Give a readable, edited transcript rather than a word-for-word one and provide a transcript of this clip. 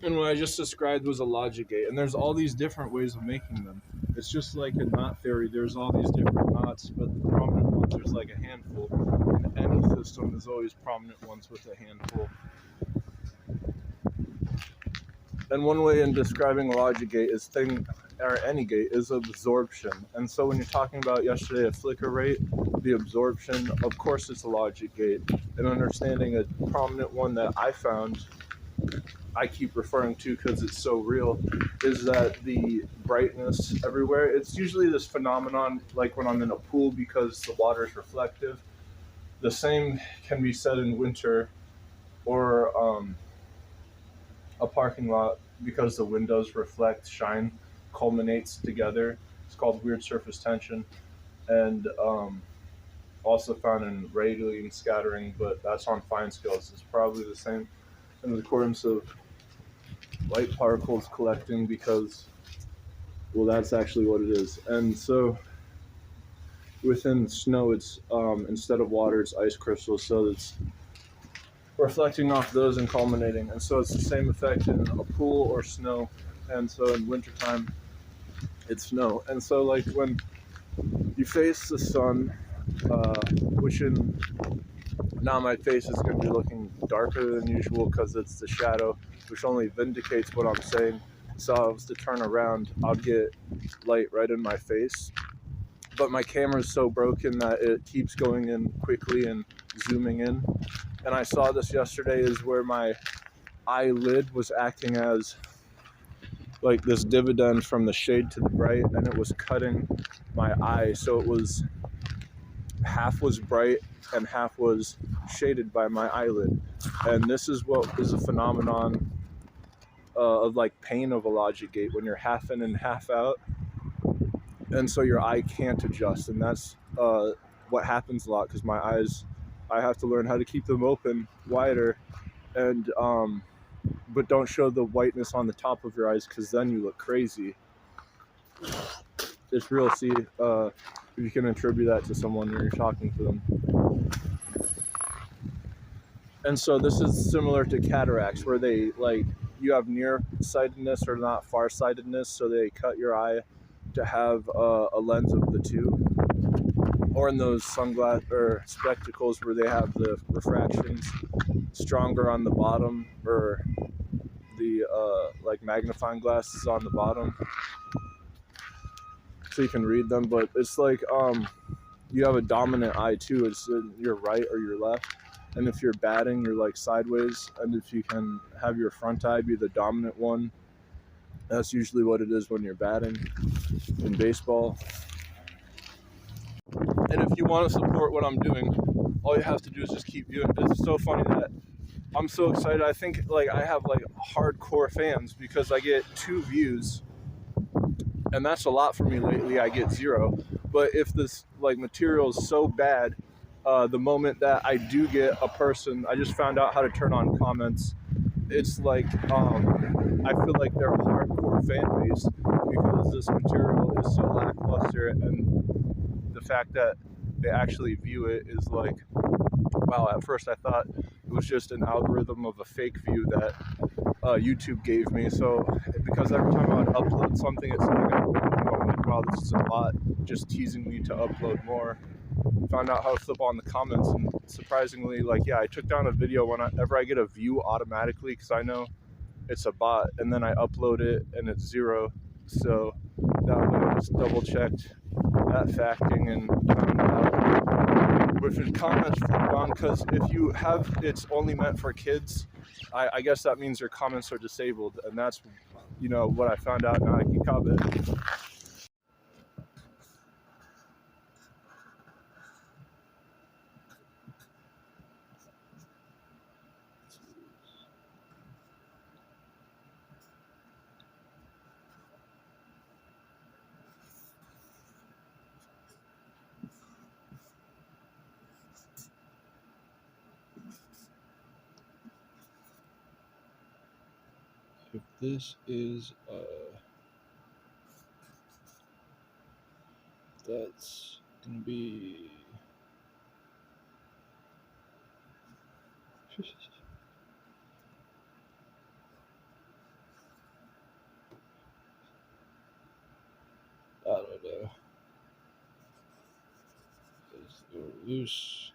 And what I just described was a logic gate, and there's all these different ways of making them. It's just like a knot theory. There's all these different knots, but the prominent ones, there's like a handful. In any system, there's always prominent ones with a handful. And one way in describing a logic gate is or any gate is absorption. And so when you're talking about yesterday a flicker rate, the absorption, of course it's a logic gate. And understanding a prominent one that I found, I keep referring to because it's so real, is that the brightness everywhere, it's usually this phenomenon like when I'm in a pool because the water is reflective. The same can be said in winter or a parking lot because the windows reflect shine, culminates together. It's called weird surface tension, and also found in radiating scattering, but that's on fine scales. It's probably the same in the accordance of light particles collecting because, well, that's actually what it is. And so within snow, it's instead of water, it's ice crystals, so it's reflecting off those and culminating. And so it's the same effect in a pool or snow. And so in wintertime, it's snow. And so like when you face the sun, which in now my face is going to be looking darker than usual because it's the shadow, which only vindicates what I'm saying. So if I was to turn around, I'd get light right in my face. But my camera's so broken that it keeps going in quickly and zooming in. And I saw this yesterday is where my eyelid was acting as like this dividend from the shade to the bright, and it was cutting my eye. So it was half was bright and half was shaded by my eyelid. And this is what is a phenomenon of like pain of a logic gate when you're half in and half out. And so your eye can't adjust. And that's what happens a lot because my eyes, I have to learn how to keep them open wider and but don't show the whiteness on the top of your eyes because then you look crazy. It's real. See if you can attribute that to someone when you're talking to them. And so this is similar to cataracts where they like you have nearsightedness or not farsightedness, so they cut your eye to have a lens of the two. Or in those sunglasses or spectacles where they have the refractions stronger on the bottom, or the like magnifying glasses on the bottom so you can read them. But it's like you have a dominant eye too. It's in your right or your left, and if you're batting you're like sideways, and if you can have your front eye be the dominant one, that's usually what it is when you're batting in baseball. And if you want to support what I'm doing, all you have to do is just keep viewing. It's so funny that I'm so excited. I think like I have like hardcore fans because I get 2 views, and that's a lot for me lately. I get 0. But if this like material is so bad, the moment that I do get a person, I just found out how to turn on comments. It's like I feel like they're a hardcore fan base because this material is so lackluster, and the fact that they actually view it is like, wow. At first I thought it was just an algorithm of a fake view that YouTube gave me. So because every time I would upload something, it's like I'm like, wow, this is a bot just teasing me to upload more. Found out how to flip on the comments, and surprisingly, like, yeah, I took down a video whenever I get a view automatically because I know it's a bot, and then I upload it and it's 0. So that way I just double checked that facting and found out with the comments flipped on, because if you have it's only meant for kids, I guess that means your comments are disabled, and that's what I found out. Now I can comment. If this is that's gonna be Let's go loose.